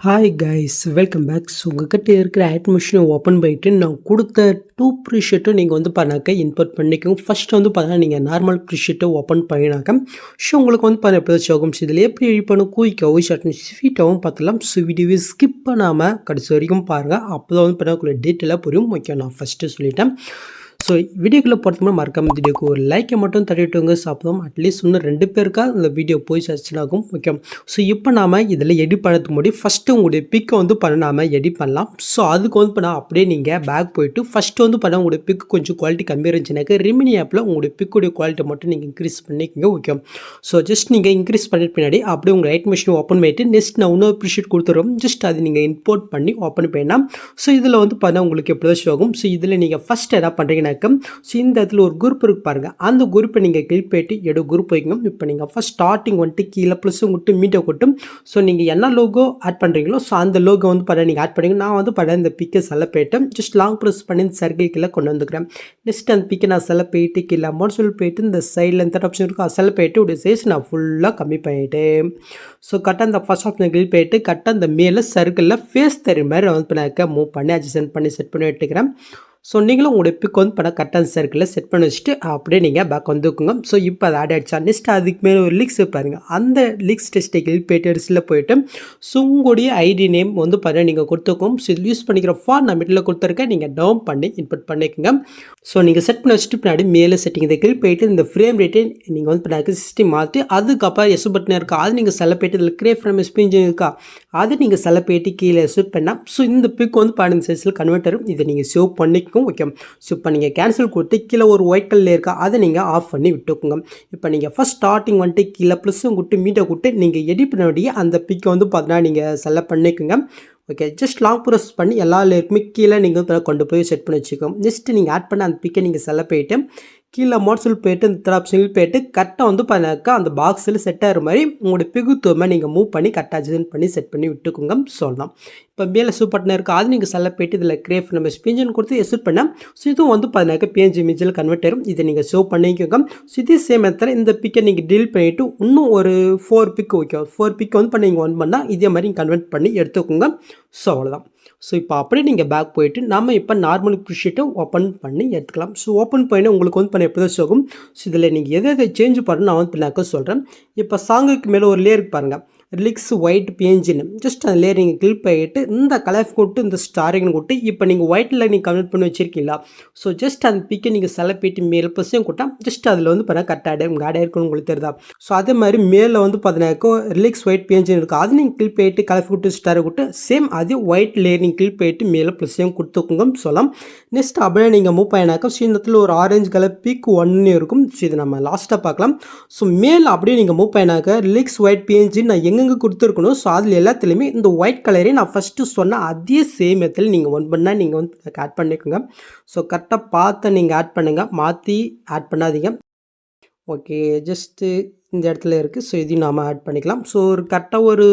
Hi guys welcome back. So உங்ககிட்ட இருக்கிற add மிஷினை ஓப்பன் பண்ணிட்டு நான் கொடுத்த 2 ப்ரீஷீட்டும் நீங்கள் பண்ணாக்க இன்புட் பண்ணிக்கோங்க. ஃபஸ்ட்டு பார்த்தீங்கன்னா நீங்கள் நார்மல் ப்ரீஷீட்டை ஓப்பன் பண்ணினாக்க ஸோ உங்களுக்கு எப்படி ஆகும். ஸோ இதில் எப்படி எடிட் பண்ண குயிக்காகவும் ஷார்ட்னு ஸ்வீட்டாகவும் பார்த்துலாம். ஸோ வீடியோவை ஸ்கிப் பண்ணாமல் கடைசி வரைக்கும் பாருங்கள். அப்போ தான் பண்ணக்கூடிய டீட்டெயிலாக புரியும். ஓகே, நான் ஃபஸ்ட்டு சொல்லிட்டேன். ஸோ வீடியோக்குள்ளே போகிறதுக்கு மறக்காம வீடியோக்கு ஒரு லைக்கை மட்டும் தட்டிட்டுங்க. சாப்பிடும் அட்லீஸ்ட் இன்னும் 2 பேருக்கா இந்த வீடியோ போய் சர்ச் ஆகும். ஓகே, ஸோ இப்போ நாம் இதில் எடிட் பண்ணுறதுக்கு முன்னாடி ஃபஸ்ட்டு உங்களுடைய பிக்கை பண்ண நாம் எடிட் பண்ணலாம். ஸோ அதுக்கு பண்ணால் அப்படியே நீங்கள் பேக் போய்ட்டு ஃபஸ்ட்டு பண்ணால் உங்களுடைய பிக் கொஞ்சம் குவாலிட்டி கம்மியாக இருந்துச்சுனாக்க ரிமினி ஆப்பில் உங்களுடைய பிக்குடைய குவாலிட்டி மட்டும் நீங்கள் இன்க்ரீஸ் பண்ணிக்கோங்க. ஓகே, ஸோ ஜஸ்ட் நீங்கள் இன்க்ரீஸ் பண்ணிட்டு பின்னாடி அப்படியே உங்கள் ரைட் மிஷின் ஓப்பன் பண்ணிவிட்டு நெக்ஸ்ட் நான் இன்னொரு ப்ரீஷீட் கொடுத்துருவோம். ஜஸ்ட் அது நீங்கள் இம்போர்ட் பண்ணி ஓப்பன் பண்ணால் ஸோ இதில் பார்த்தா உங்களுக்கு எப்படி தான் ஆகும். ஸோ இதில் நீங்கள் ஃபஸ்ட் என்ன பண்ணுறீங்கன்னாக்க ஸோ இந்த இடத்துல ஒரு குரூப் இருக்கு பாருங்கள். அந்த குரூப்பை நீங்கள் கிளிக் பண்ணிட்டு குரூப் வைக்கணும். இப்போ நீங்கள் ஃபஸ்ட் ஸ்டார்டிங் கீழே ப்ளஸ்ஸும் கொடுத்து மீட்டை கொட்டும். ஸோ நீங்கள் என்ன லோகோ ஆட் பண்ணுறீங்களோ ஸோ அந்த லோகோ பார்த்தா நீங்கள் ஆட் பண்ணுங்க. நான் இந்த பிக்கை செலக்ட் பண்ணிட்டு ஜஸ்ட் லாங் ப்ரெஸ் பண்ணி இந்த சர்க்கிள் கீழே கொண்டு வந்துக்கிறேன். நெக்ஸ்ட் அந்த பிக்கை நான் செலக்ட் பண்ணிட்டு கீழே அமௌண்ட் சொல்லி போயிட்டு இந்த சைடில் எந்த ஆப்ஷன் இருக்கோ அதை செலக்ட் பண்ணிட்டு உடைய சைஸ் நான் ஃபுல்லாக கம்மி பண்ணிவிட்டு ஸோ கரெக்டாக அந்த ஃபஸ்ட் ஆப்ஷன் கிளிக் பண்ணிட்டு கரெக்டாக அந்த மேலே சர்க்கிளில் ஃபேஸ் தெரியும் மாதிரி மூவ் பண்ணி அட்ஜஸ்ட் பண்ணி செட் பண்ணி விட்டுக்கிறேன். ஸோ நீங்களும் உங்களுடைய பிக் கரெக்டாக சர்க்கிளில் செட் பண்ணி வச்சுட்டு அப்படியே நீங்கள் பேக் வந்துக்குங்க. ஸோ இப்போ அது ஆட் ஆகிடுச்சா. நெக்ஸ்ட் அதுக்கு மேலே ஒரு லிக்ஸ் பாருங்கள். அந்த லிக்ஸ் டெஸ்ட்டை கிளிக் பேட்டர்ஸில் போய்ட்டு ஸோ உங்களுடைய ஐடி நேம் பார்த்தீங்கன்னா நீங்கள் கொடுத்துக்கோங்க. ஸோ இது யூஸ் பண்ணிக்கிற ஃபார் நான் மிடில் கொடுத்துருக்கேன். நீங்கள் டவுன் பண்ணி இன்புட் பண்ணிக்கோங்க. ஸோ நீங்கள் செட் பண்ணி வச்சுட்டு பின்னாடி மேலே செட்டிங் இதை கிளிக் போயிட்டு இந்த ஃப்ரேம் ரேட்டை நீங்கள் பின்னாடி சிஸ்டம் மாற்றி அதுக்கப்புறம் எஸ் பட்டன் இருக்கா அது நீங்கள் செலக்ட் பண்ணிட்டு இதில் கிரே ஃப்ரேம் எஸ்பிஞ்சன் இருக்கா அது நீங்கள் செலக்ட் பண்ணிட்டு கீழே செட் பண்ணால் ஸோ இந்த பிக் 12 சைஸில் கன்வெர்ட் ஆகும். இதை நீங்கள் சேவ் பண்ணிக்கோங்க. ஓகே, ஸோ இப்போ நீங்கள் கேன்சல் கொடுத்து கீழே ஒரு ஒயிட் கலர் இருக்கா அதை நீங்கள் ஆஃப் பண்ணி விட்டுக்கோங்க. இப்போ நீங்கள் ஃபஸ்ட் ஸ்டார்டிங் கீழே ப்ளஸ்ஸும் கொடுத்து மீட்டை கொடுத்து நீங்கள் எடிட் பண்ண வேண்டிய அந்த பிக்கை பார்த்தீங்கன்னா நீங்கள் செலக்ட் பண்ணிக்கோங்க. ஓகே, ஜஸ்ட் லாங் ப்ரெஸ் பண்ணி எல்லா லேயருக்குமே கீழே நீங்கள் கொண்டு போய் செட் பண்ணி வச்சுக்கோங்க. நெக்ஸ்ட்டு நீங்கள் ஆட் பண்ண அந்த பிக்கை நீங்கள் செலக்ட் பண்ணிட்டு கீழே மோட்ஸில் போய்ட்டு இந்த ஆப்ஷனில் போய்ட்டு கரெக்டாக பார்த்தாக்கா அந்த பாக்ஸில் செட் ஆகிற மாதிரி உங்களுடைய பிகுத்துவமாக நீங்கள் மூவ் பண்ணி கரெக்டாக அட்ஜஸ்ட் பண்ணி செட் பண்ணி விட்டுக்கோங்க. சொல்லலாம். இப்போ மேலே சூப்பர்ட்னா இருக்குது அது நீங்கள் செலக்ட் போய்ட்டு இதில் கிரேஃப் நம்ம ஸ்பிஞ்சன் கொடுத்து எஸ்ட் பண்ணால் ஸோ இதுவும் பார்த்தாக்கா பிஎன்ஜி இமேஜில் கன்வெர்ட் ஆகும். இதை நீங்கள் சேவ் பண்ணிக்கோங்க. ஸோ இதே சேம் இடத்துல இந்த பிக்கை நீங்கள் டீல் பண்ணிவிட்டு இன்னும் ஒரு 4 பிக் ஓகே 4 பிக் நீங்கள் பண்ணால் இதே மாதிரி கன்வெர்ட் பண்ணி எடுத்துக்கோங்க. ஸோ அவ்வளோதான். ஸோ இப்போ அப்படியே நீங்கள் பேக் போய்ட்டு நம்ம இப்போ நார்மல் ப்ரீஷீட்டை ஓப்பன் பண்ணி எடுத்துக்கலாம். ஸோ ஓப்பன் பண்ணி உங்களுக்கு பண்ண எப்படி தான் ஆகும். ஸோ இதில் நீங்கள் எதை சேஞ்ச் பண்ணணும் நான் பண்ணாக்க சொல்கிறேன். இப்போ சாங்குக்கு மேலே ஒரு லேயருக்கு பாருங்கள் ரிலிக்ஸ் ஒயிட் பிஎன்ஜின்னு ஜஸ்ட் அந்த லேயர் நீங்கள் கிளிக் பண்ணிட்டு இந்த கலர் கொட்டு இந்த ஸ்டாரிங் கொட்டு இப்போ நீங்கள் ஒயிட்டில் நீங்கள் கன்வெர்ட் பண்ணி வச்சுருக்கீங்களா. ஸோ ஜஸ்ட் அந்த பிக்கை நீங்கள் செலக்ட் பண்ணிட்டு மேலே ப்ளஸ்ஸையும் கொட்டா ஜஸ்ட் அதில் பார்த்தா கரெக்டாக காடாக இருக்குன்னு உங்களுக்கு தெரியுதா. ஸோ அதே மாதிரி மேலே பார்த்தீங்கன்னாக்கோ ரிலிக்ஸ் ஒயிட் பிஎன்ஜின் இருக்குது அது நீங்கள் கிளிக் பண்ணிட்டு கலர் கொட்டு ஸ்டார் கொட்டு சேம் அதே ஒயிட் லேயர் நீங்கள் கிளிக் பண்ணிட்டு மேலே ப்ளஸ்ஸையும் கொடுத்துக்கோங்க சொல்லலாம். நெக்ஸ்ட் அப்படியே நீங்கள் மூவ் பண்ணினாக்கா ஸோ இந்த இடத்துல ஒரு ஆரஞ்சு கலர் பிக் 1 இருக்கும். ஸோ இது நம்ம லாஸ்ட்டாக பார்க்கலாம். ஸோ மேலே அப்படியே நீங்கள் மூவ் பண்ணினாக்கா ரிலிக்ஸ் ஒயிட் பிஎன்ஜின் நான் எங்கே கொடுத்துருக்கணும். ஸோ அதில் எல்லாத்துலேயுமே இந்த ஒயிட் கலரே நான் ஃபஸ்ட்டு சொன்ன அதே சேம் மெத்தில் நீங்கள் பண்ணால் நீங்கள் ஆட் பண்ணிக்கோங்க. ஸோ கரெக்டாக பார்த்து நீங்கள் ஆட் பண்ணுங்கள், மாற்றி ஆட் பண்ணாதீங்க. ஓகே, ஜஸ்ட்டு இந்த இடத்துல இருக்குது. ஸோ இதையும் நாம் ஆட் பண்ணிக்கலாம். ஸோ ஒரு கரெக்டாக ஒரு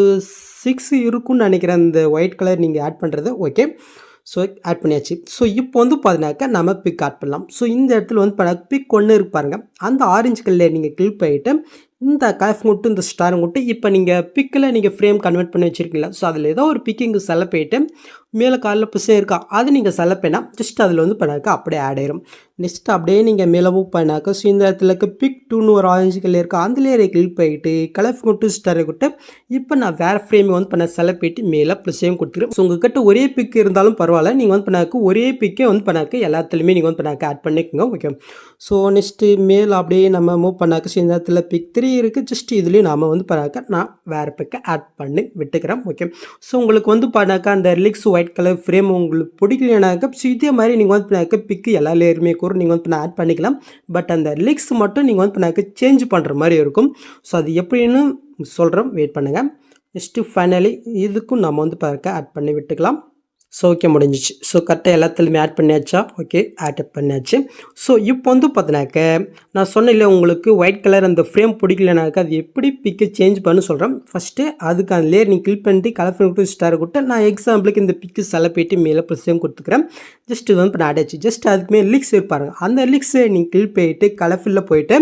6 இருக்குன்னு நினைக்கிறேன் இந்த ஒயிட் கலர் நீங்கள் ஆட் பண்ணுறது. ஓகே, ஸோ ஆட் பண்ணியாச்சு. ஸோ இப்போ பார்த்தீங்கன்னாக்கா நம்ம பிக் ஆட் பண்ணலாம். ஸோ இந்த இடத்துல பிக் 1 இருக்கு பாருங்கள். அந்த ஆரஞ்சு கலர் நீங்கள் கிளிக் பண்ணிவிட்டு இந்த கலர் கொட்டு இந்த ஸ்டார் கொட்டு இப்போ நீங்கள் பிக்கில் நீங்கள் ஃப்ரேம் கன்வெர்ட் பண்ணி வச்சுருக்கீங்களா. ஸோ அதில் ஏதோ ஒரு பிக்கு இங்கே செலக்ட் பண்ணிவிட்டு மேலே காலில் புஷே இருக்கா அது நீங்கள் செலக்ட் பண்ணால் ஜஸ்ட் அதில் பண்ணாக்கா அப்படியே ஆட் ஆயிரும். நெக்ஸ்ட் அப்படியே நீங்கள் மேலே மூவ் பண்ணாக்கா ஸோ இந்த இடத்துல பிக் 2ன்னு ஒரு ஆரஞ்சு கலர் இருக்கா அந்த லேயரை கிளிக் பண்ணிட்டு கலர் கொட்டு ஸ்டாரை கொட்டு இப்போ நான் வேறு ஃப்ரேம் பண்ண செலக்ட் பண்ணிட்டு மேலே ப்ளஸ்ஸையும் கொடுத்துருக்கேன். ஸோ உங்கள்கிட்ட ஒரே பிக் இருந்தாலும் பரவாயில்ல, நீங்கள் பண்ணாக்க ஒரே பிக்கே பண்ணாக்க எல்லாத்துலேயுமே நீங்கள் பண்ணாக்க ஆட் பண்ணிக்கோங்க. ஓகே, ஸோ நெக்ஸ்ட்டு மேலே அப்படியே நம்ம மூவ் பண்ணாக்க ஸோ இந்த இடத்துல பிக் 3 இருக்குது. ஜஸ்ட் இதுலேயும் நாம் பண்ணாக்க நான் வேறு பிக்கை ஆட் பண்ணி விட்டுக்கிறேன். ஓகே, ஸோ உங்களுக்கு பண்ணாக்க அந்த ரிலிக்ஸ் ஒயிட் கலர் ஃப்ரேம் உங்களுக்கு பிடிக்கலனாக்க ஸோ இதே மாதிரி நீங்கள் பண்ணாக்க பிக்கு எல்லா லேயருமே கூட நீங்கள் ஆட் பண்ணிக்கலாம். பட் அந்த ரிலிக்ஸ் மட்டும் நீங்கள் பண்ணாக்க சேஞ்ச் பண்ணுற மாதிரி இருக்கும். ஸோ அது எப்படின்னு சொல்கிறோம், வெயிட் பண்ணுங்கள். நெக்ஸ்ட்டு ஃபைனலி இதுக்கும் நம்ம பார்க்க ஆட் பண்ணி விட்டுக்கலாம். ஸோ ஓகே முடிஞ்சிச்சு. ஸோ கரெக்டாக எல்லாத்துலேயுமே ஆட் பண்ணியாச்சா? ஓகே ஆட் பண்ணியாச்சு. ஸோ இப்போ வந்து பார்த்தினாக்க நான் சொன்னேன் இல்லையா உங்களுக்கு ஒயிட் கலர் அந்த ஃப்ரேம் பிடிக்கலனாக்கா அது எப்படி பிக்கு சேஞ்ச் பண்ணு சொல்கிறேன். ஃபஸ்ட்டு அதுக்கு அந்த லேயர் நீங்கள் கிளிக் பண்ணிட்டு கலர் ஃப்ரேம் கொடுத்து ஸ்டார் கொடுத்து நான் எக்ஸாம்பிளுக்கு இந்த பிக்கு செலப்பேட்டு மேலே ப்ளஸ்ஸையும் கொடுத்துக்கிறேன். ஜஸ்ட் இது வந்து இப்போ நான் ஆட் ஆச்சு. ஜஸ்ட் அதுக்குமே லிக்ஸ் இருப்பாருங்க. அந்த லிக்ஸை நீங்கள் கிளிக் பண்ணிட்டு கலர்ஃபுல்லில் போயிட்டு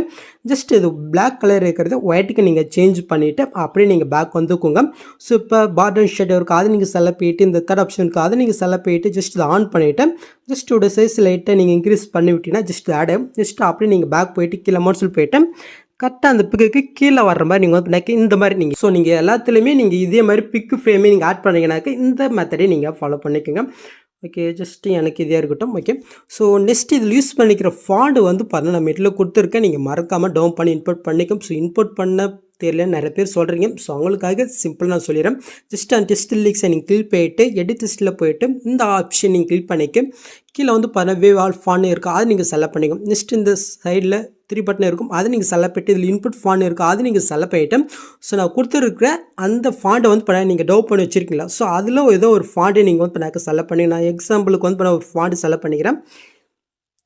ஜஸ்ட் இது பிளாக் கலர் இருக்கிறது ஒயிட்டுக்கு நீங்கள் சேஞ்ச் பண்ணிவிட்டு அப்படியே நீங்கள் பேக் வந்துக்கோங்க. ஸோ இப்போ பார்டர் ஷேட் இருக்கும் அது நீங்கள் செலக்ட் பண்ணிட்டு இந்த தேர்ட் ஆப்ஷன் இருக்குது அதை நீங்கள் செலக்ட் பண்ணிட்டு ஜஸ்ட் இதை ஆன் பண்ணிவிட்டு ஜஸ்ட் ஒரு சைஸ் லைட்டாக நீங்கள் இன்க்ரீஸ் பண்ணி விட்டீங்கன்னா ஜஸ்ட் ஆட் ஜஸ்ட் அப்படியே நீங்கள் பேக் போயிட்டு கீழே மோட்ஸில் போயிட்டு கரெக்டாக அந்த பிக்குக்கு கீழே வர்ற மாதிரி நீங்கள் வந்து இந்த மாதிரி நீங்கள் ஸோ நீங்கள் எல்லாத்துலேயுமே நீங்கள் இதே மாதிரி பிக்கு ஃப்ரேமே நீங்கள் ஆட் பண்ணிங்கனாக்க இந்த மெத்தடே நீங்கள் ஃபாலோ பண்ணிக்கோங்க. ஓகே ஜஸ்ட்டு எனக்கு இதே இருக்கட்டும். ஓகே ஸோ நெக்ஸ்ட் இதில் யூஸ் பண்ணிக்கிற ஃபாண்டு வந்து பார்த்தீங்கன்னா நான் மெட்டில் கொடுத்துருக்கேன். நீங்கள் மறக்காமல் டவுன் பண்ணி இன்புட் பண்ணிக்கும். ஸோ இன்புட் பண்ண தெரியல நிறைய பேர் சொல்கிறீங்க. ஸோ அவங்களுக்காக சிம்பிளாக நான் சொல்லிடுறேன். ஜஸ்ட் அந்த டெஸ்ட் லிக்ஸை நீங்கள் கிளிக் பண்ணிட்டு எடிட் டெஸ்ட்டில் போயிட்டு இந்த ஆப்ஷன் நீங்கள் கிளிக் பண்ணிக்க கீழே வந்து பார்த்தீங்கன்னா வேவ் ஆல் ஃபான் இருக்குது அது நீங்கள் செலக்ட் பண்ணிக்கும். நெக்ஸ்ட் இந்த சைடில் 3 பட்டன் இருக்கும் அது நீங்கள் செலக்ட் பண்ணிட்டு இதில் இன்புட் ஃபான் இருக்குது அது நீங்கள் செலக்ட் பண்ணிவிட்டு ஸோ நான் கொடுத்துருக்குற அந்த ஃபாண்டை வந்து பண்ண நீங்கள் டவுன் பண்ணி வச்சுருக்கீங்களா ஸோ அதில் ஏதோ ஒரு ஃபாண்டை நீங்கள் வந்து பண்ணாக்க செலக்ட் பண்ணி நான் எக்ஸாம்பிளுக்கு வந்து பண்ண ஒரு ஃபாண்டு செலக்ட் பண்ணிக்கிறேன்.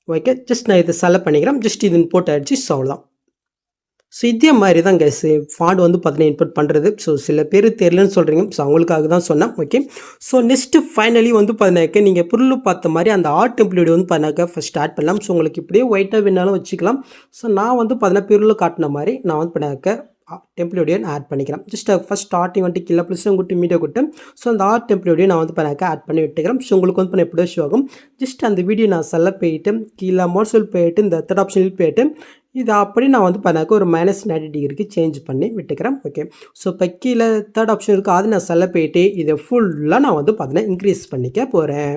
ஓகே ஜஸ்ட் நான் இதை செலக்ட் பண்ணிக்கிறேன். ஜஸ்ட் இது இன்போர்ட் ஆகிடுச்சு. ஸோ அவ்வளோதான். ஸோ இதே மாதிரி தான் கைஸ் ஃபாண்ட் வந்து பார்த்தீங்கன்னா இன்புட் பண்ணுறது. ஸோ சில பேர் தெரியலன்னு சொல்கிறீங்க. ஸோ அவங்களுக்காக தான் சொன்னேன். ஓகே ஸோ நெக்ஸ்ட்டு ஃபைனலி வந்து பார்த்தீங்கன்னாக்க நீங்கள் பொருள் பார்த்த மாதிரி அந்த ஆர்ட் டெம்ப்ளேட் வந்து பார்த்தாக்க ஃபஸ்ட் ஸ்டார்ட் பண்ணலாம். ஸோ உங்களுக்கு இப்படியே ஒயிட்டாக வேணாலும் வச்சுக்கலாம். ஸோ நான் வந்து பார்த்தீங்கன்னா பொருள் காட்டின மாதிரி நான் வந்து பண்ணாக்க டெம்ப்ளேட்டையே நான் ஆட் பண்ணிக்கிறேன். ஜஸ்ட் ஃபஸ்ட் ஸ்டார்டிங் வந்துட்டு கீழே ப்ளஸ்ஸும் கொடுத்து மீடியா கொடுத்து ஸோ அந்த ஆர்ட் டெம்ப்ளேட்டையே நான் வந்து பண்ணாக்க ஆட் பண்ணி விட்டுக்கிறேன். ஸோ உங்களுக்கு வந்து பண்ண எப்படியோ ஷோ ஆகும். ஜஸ்ட் அந்த வீடியோ நான் செலக்ட் போயிட்டு கீழே மோட்ஸில் போயிட்டு இந்த தேர்ட் ஆப்ஷனில் போயிட்டு இது அப்படி நான் வந்து பண்ணாக்க ஒரு -90 டிகிரிக்கு சேஞ்ச் பண்ணி விட்டுக்கிறேன். ஓகே ஸோ இப்போ கீழே தேர்ட் ஆப்ஷன் இருக்குது அது நான் செலக்ட் போயிட்டு இதை ஃபுல்லாக நான் வந்து பார்த்தீங்கன்னா இன்க்ரீஸ் பண்ணிக்க போகிறேன்.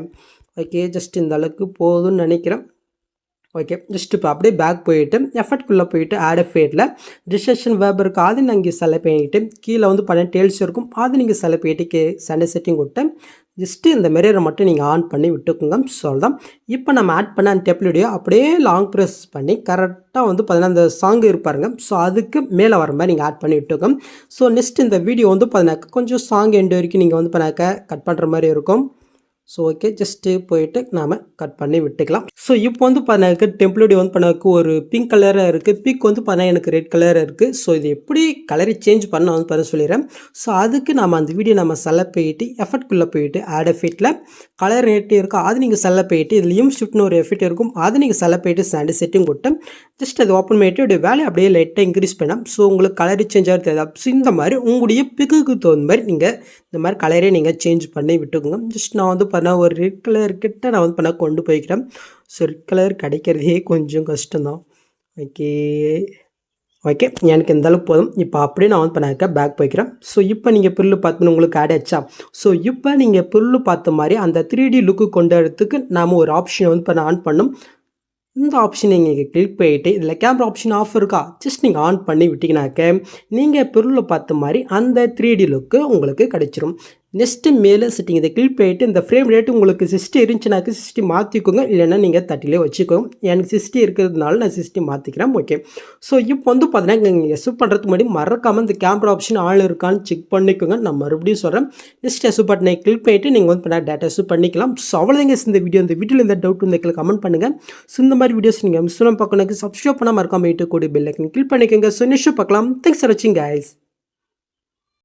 ஓகே ஜஸ்ட் இந்த அளவுக்கு போதும்னு நினைக்கிறேன். ஓகே ஜஸ்ட் இப்போ அப்படியே பேக் போயிட்டு எஃபர்ட்குள்ளே போயிட்டு ஆட் எஃபேட்டில் டிஸ்ட்ரக்ஷன் வேப் இருக்குது அது நான் இங்கே செலக்ட் பண்ணிவிட்டு கீழே வந்து பண்ண டேல்ஸ் இருக்கும் அது நீங்கள் செலக்ட் பண்ணிவிட்டு சண்டே செட்டிங் விட்டு ஜஸ்ட்டு இந்த மிரரை மட்டும் நீங்கள் ஆன் பண்ணி விட்டுக்குங்க. ஸோ தான் இப்போ நம்ம ஆட் பண்ண அந்த டெம்ப்ளேட்டையோ அப்படியே லாங் ப்ரெஸ் பண்ணி கரெக்டாக வந்து பார்த்தீங்கன்னா அந்த சாங் இருப்பாருங்க. ஸோ அதுக்கு மேலே வர மாதிரி நீங்கள் ஆட் பண்ணி விட்டுக்கோங்க. ஸோ நெக்ஸ்ட் இந்த வீடியோ வந்து பார்த்தீங்கன்னாக்கா கொஞ்சம் சாங் எண்டு வரைக்கும் நீங்கள் வந்து பண்ணாக்க கட் பண்ணுற மாதிரி இருக்கும். ஸோ ஓகே ஜஸ்ட்டு போயிட்டு நாம் கட் பண்ணி விட்டுக்கலாம். ஸோ இப்போ வந்து பார்த்தீங்கன்னா டெம்ப்ளேட் வந்து பண்ணாக்க ஒரு பிங்க் கலராக இருக்குது. பிக் வந்து பார்த்தீங்கன்னா எனக்கு ரெட் கலராக இருக்குது. ஸோ இது எப்படி கலரை சேஞ்ச் பண்ண வந்து பண்ண சொல்லிடுறேன். ஸோ அதுக்கு நம்ம அந்த வீடியோ நம்ம செலக்ட் போயிட்டு எஃபர்ட்குள்ளே போயிட்டு ஆட் எஃபெக்ட்டில் கலர் ரேட்டு இருக்கும் அது நீங்கள் செலக்ட் போயிட்டு இதுலேயும் ஷிஃப்ட்னு ஒரு எஃபெக்ட் இருக்கும் அது நீங்கள் செலக்ட் போயிட்டு சாண்டு செட்டிங் கொடுத்து ஜஸ்ட் அது ஓப்பன் பண்ணிட்டு அப்படியே வேலையை அப்படியே லைட்டாக இன்க்ரீஸ் பண்ணால் ஸோ உங்களுக்கு கலர் சேஞ்ச் ஆகிறது தேவை. ஸோ இந்த மாதிரி உங்களுடைய பிக்குக்கு தகுந்த மாதிரி நீங்கள் இந்த மாதிரி கலரே நீங்கள் சேஞ்ச் பண்ணி விட்டுக்கோங்க. ஜஸ்ட் நான் வந்து பண்ண ஒரு ரெட் கலர் கிட்ட நான் வந்து பண்ண கொண்டு போய்க்கிறேன். ஸோ ரெட் கலர் கிடைக்கிறதே கொஞ்சம் கஷ்டம்தான். ஓகே ஓகே எனக்கு இந்த அளவுக்கு போதும். இப்போ அப்படியே நான் வந்து பண்ணாக்க பேக் போய்க்கிறேன். ஸோ இப்போ நீங்கள் பொருள் பார்த்து உங்களுக்கு ஆட் ஆச்சா. ஸோ இப்போ நீங்கள் பொருள் பார்த்த மாதிரி அந்த 3D லுக்கு கொண்டு வரதுக்கு நாம் ஒரு ஆப்ஷனை வந்து பண்ண ஆன் பண்ணணும். இந்த ஆப்ஷன் நீங்கள் கிளிக் பண்ணிவிட்டு இதில் கேமரா ஆப்ஷன் ஆஃப் இருக்கா ஜஸ்ட் நீங்கள் ஆன் பண்ணி விட்டிங்கனாக்க நீங்கள் பொருளை பார்த்த மாதிரி அந்த 3D லுக்கு உங்களுக்கு கிடைச்சிரும். நெக்ஸ்ட்டு மேலே செட்டிங் இதை கிளிக் பண்ணிவிட்டு இந்த ஃப்ரேம் ரேட்டு உங்களுக்கு 60 இருந்துச்சுனாக்க 60 மாற்றிக்கோங்க. இல்லைன்னா நீங்கள் 30லே வச்சுக்கோங்க. எனக்கு 60 இருக்கிறதுனால நான் 60 மாற்றிக்கிறேன். ஓகே ஸோ இப்போ வந்து பார்த்தீங்கன்னா நீங்கள் எஸ்யூ பண்ணுறதுக்கு முன்னாடி மறக்காமல் இந்த கேமரா ஆப்ஷன் ஆள் இருக்கான்னு செக் பண்ணிக்கோங்க. நான் மறுபடியும் சொல்கிறேன். நெக்ஸ்ட் எஸ்யூ பட்டனை கிளிக் பண்ணிவிட்டு நீங்கள் வந்து பண்ண டேட்டா எஸ்யூ பண்ணிக்கலாம். ஸோ அவ்வளோதாங்க இந்த வீடியோவில் இந்த டவுட் வந்து கமெண்ட் பண்ணுங்கள். ஸோ இந்த மாதிரி வீடியோஸ் நீங்கள் மிஸ் பண்ணாமல் பார்க்கணும் சப்ஸ்கிரைப் பண்ணாமல் மறக்காமல் கூடிய பெல் ஐக்கன் கிளிக் பண்ணிக்கோங்க. ஸோ நெக்ஸ்ட் பார்க்கலாம். தேங்க்ஸ் ஃபார் வாட்சிங் கைஸ்.